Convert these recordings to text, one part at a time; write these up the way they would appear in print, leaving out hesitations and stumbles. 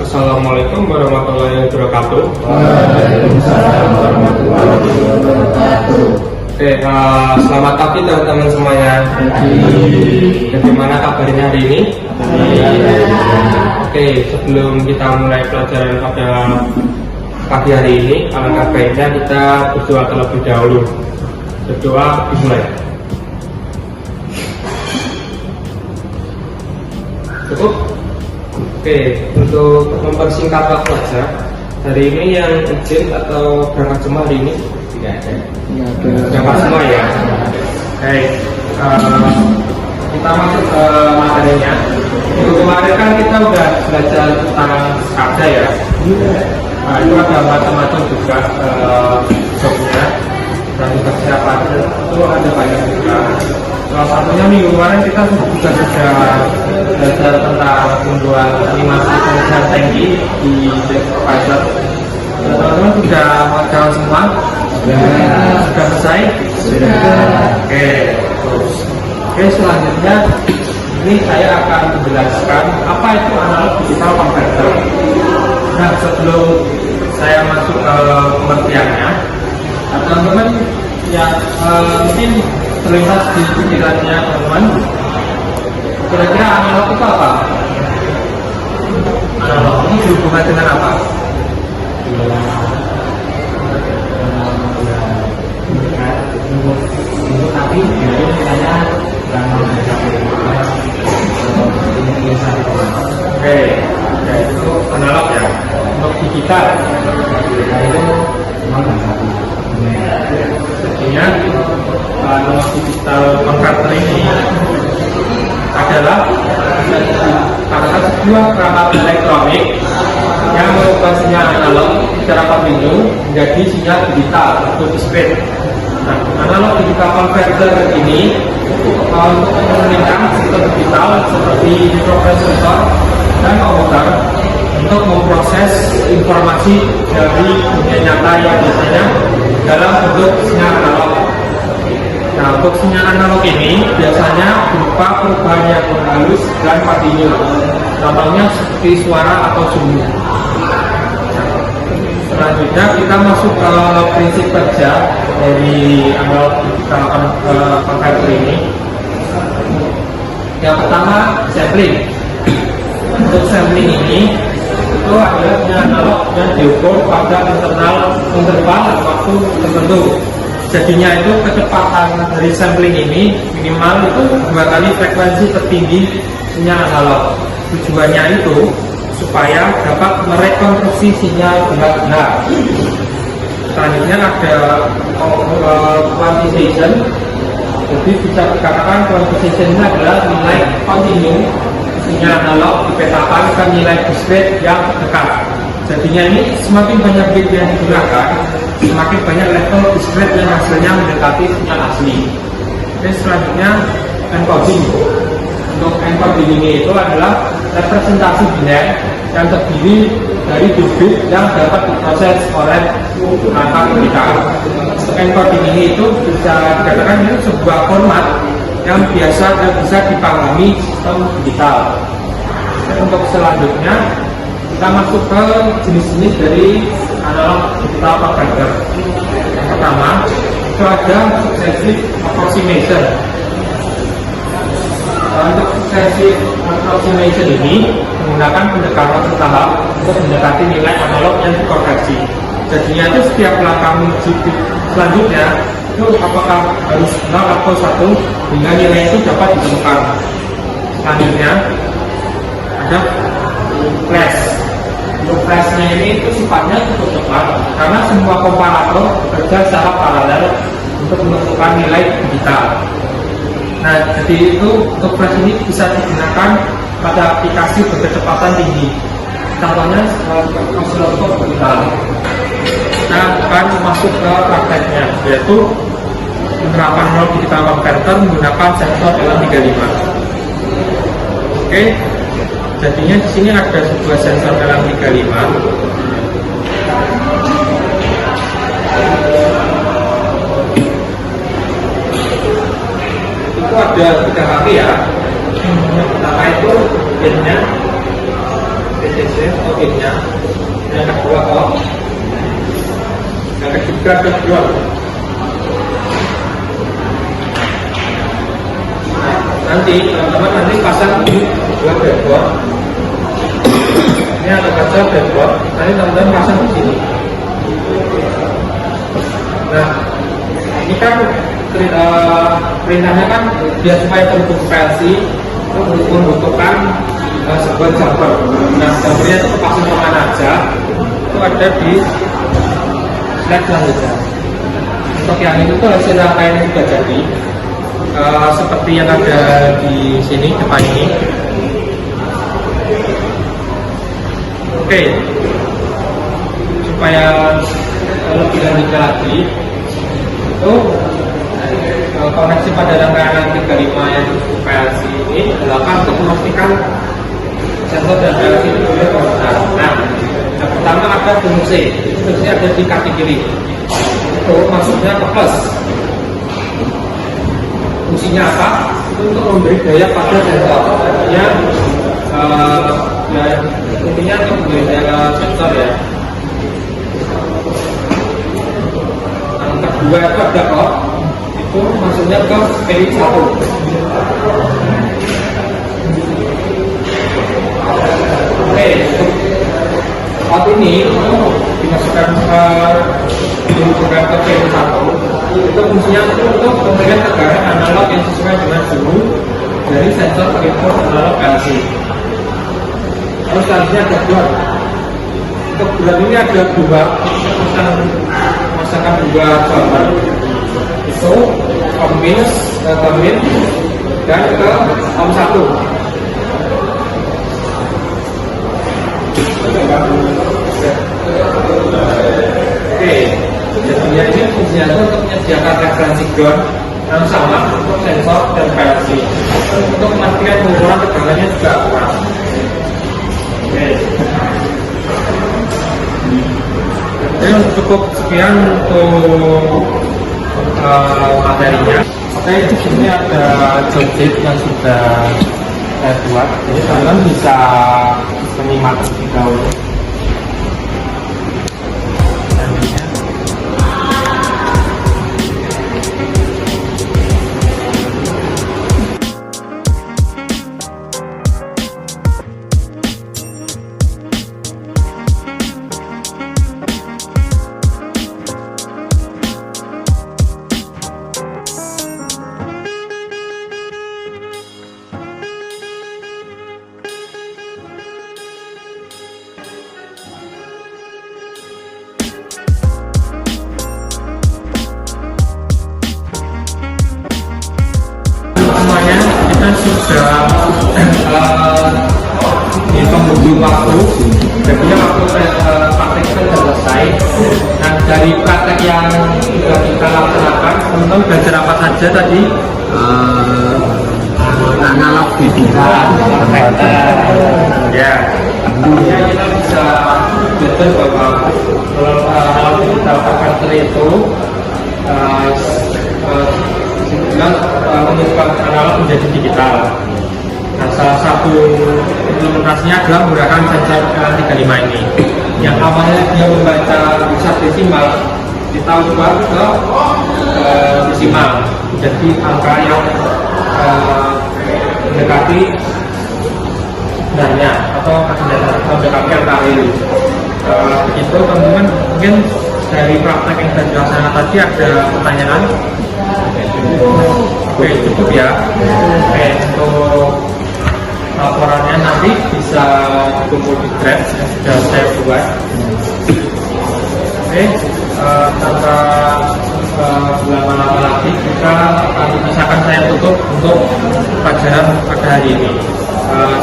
Assalamualaikum warahmatullahi wabarakatuh. Waalaikumsalam warahmatullahi wabarakatuh. Oke, selamat pagi teman-teman semuanya. Bagaimana kabarnya hari ini? Oke, sebelum kita mulai pelajaran pada pagi hari ini, alangkah baiknya kita berdoa terlebih dahulu. Berdoa dimulai. Cukup? Oke, untuk mempersingkat waktu saja, hari ini yang izin atau berangkat semua hari ini? Tidak ada. Berangkat semua ya. Baik, kita masuk ke materinya. Minggu kemarin kan kita udah belajar tentang kaca ya. Nah, itu ada macam-macam juga jobnya dan tugasnya apa itu ada banyak juga. Salah satunya minggu kemarin kita juga sudah belajar tentang pembuat animasi pengujian tinggi di Supervisor. Teman-teman sudah mengerjakan semua? Sudah selesai? Sudah. Oke, selanjutnya ini saya akan menjelaskan apa itu analog digital converter. Nah, sebelum saya masuk ke pengertiannya, teman-teman yang mungkin terlihat di pikirannya teman-teman, kira-kira analog itu apa? Analog ini berhubungan dengan apa? Tapi misalnya oke, itu analog ya. Untuk digital artinya analog digital converter ini adalah sebuah perangkat elektronik yang mengubah sinyal analog secara kontinu menjadi sinyal digital atau discrete. Nah, analog digital converter ini untuk memungkinkan sistem digital seperti microprocessor dan komputer untuk memproses informasi dari dunia nyata yang biasanya dalam bentuk sinyal analog. Nah, untuk sinyal analog ini biasanya berupa perubahan yang halus dan kontinu. Contohnya seperti suara atau sunyi. Selanjutnya kita masuk ke prinsip kerja dari analog digital converter ini. Yang pertama, sampling. Untuk sampling ini itu adalah analog yang diukur pada interval waktu tertentu. Jadinya itu kecepatan dari sampling ini minimal itu 2 kali frekuensi tertinggi sinyal analog. Tujuannya itu supaya dapat merekonstruksi sinyal benar-benar. Selanjutnya ada quantization. Jadi bisa dikatakan quantization ini adalah nilai kontinu sinyal analog dipetakan ke nilai discrete yang dekat. Jadinya ini semakin banyak bit yang digunakan, semakin banyak level discrete yang hasilnya mendekati sinyal asli. Dan selanjutnya encoding. Untuk encoding ini itu adalah representasi biner yang terdiri dari bit yang dapat diproses oleh perangkat digital. Encoding ini itu bisa dikatakan itu sebuah format yang biasa dan bisa dipahami sistem digital. Dan untuk selanjutnya kita masuk ke jenis-jenis dari analog digital converter. Yang pertama itu ada successive approximation. Untuk successive approximation ini menggunakan pendekatan bertahap untuk mendekati nilai analog yang dikonversi. Jadinya itu setiap langkah menuju selanjutnya itu apakah harus 0 atau 1 hingga nilai itu dapat ditemukan. Selanjutnya ada flash. Untuk flashnya ini itu sifatnya cukup cepat karena semua komparator bekerja secara paralel untuk menentukan nilai digital. Nah, jadi itu untuk flash ini bisa digunakan pada aplikasi berkecepatan tinggi. Contohnya oscilloscope digital. Kita akan masuk ke prakteknya, yaitu penerapan analog digital converter menggunakan sensor LM35. Oke, jadinya di sini ada sebuah sensor LM35. Itu ada 3 kaki ya. Yang pertama itu pinnya CTC OB-nya. Yang kedua on, yang ketiga kedua. Nah, nanti teman-teman nanti pasang di dua breadboard. Ini ada kaca breadboard, nanti teman-teman pasang di sini. Nah, ini kan perintahnya kan biar supaya terbentuk PLC itu membutuhkan sebuah jumper. Nah, jumpernya itu pasang kemana aja, itu ada di slide selanjutnya. Untuk yang ini tuh hasil rangkaian yang sudah jadi, seperti yang ada di sini depan ini. Oke, supaya lebih lanjut lagi, itu koneksi pada rangkaian 35 yang PLC ini dilakukan untuk memastikan sensor dan PLC itu boleh berfungsi. Nah, yang pertama ada fungsi ada di kaki kiri. Itu maksudnya ke plus. Fungsinya apa? Itu untuk memberi daya pada sensor. Artinya, intinya untuk memberi daya sensor ya. Yang kedua itu ada off. Itu maksudnya ke P1. Oke, saat ini dimasukkan ke P1. Itu fungsinya untuk memberikan tekanan analog yang sesuai dengan suhu dari sensor input analog PLC. Terus selanjutnya ada buat. Untuk buat ini ada dua masakan dua jumper. Itu kombin dan ke COM1. Oke, jadinya ini fungsinya itu untuk menyediakan referensi ground yang sama untuk sensor dan PLC untuk memastikan ukuran tegangannya juga akurat. Oke, jadi cukup sekian untuk materinya. Oke, di sini ada joystick yang sudah saya buat, jadi kalian bisa menyimak terlebih dahulu. Semuanya kita sudah hitung waktu, jadinya waktu praktek kita sudah selesai. Nah, dari praktek yang sudah kita laksanakan, teman-teman belajar apa saja tadi? Analog digital. Ya, artinya kita bisa belajar bahwa analog digital converter itu mengubah analog menjadi digital. Nah, salah satu implementasinya adalah menggunakan sensor L35 ini. Yang awalnya dia membaca pusat desimal, kita ubah ke desimal, jadi angka yang mendekati sebenarnya atau mendekati angka real. Begitu teman-teman, mungkin dari praktek yang sudah dilaksanakan tadi ada pertanyaan? Oke, cukup ya. Oke, untuk laporannya nanti bisa dikumpul di draft yang sudah saya buat. Oke, tanpa berlama-lama lagi kita misalkan saya tutup untuk pelajaran pada hari ini.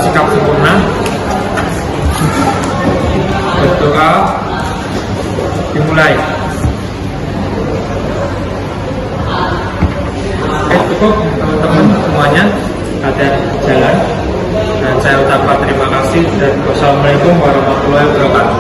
Sikap sempurna, berdoa, dimulai. Oke, cukup teman-teman semuanya, ada jalan. Dan saya ucapkan terima kasih dan wassalamualaikum warahmatullahi wabarakatuh.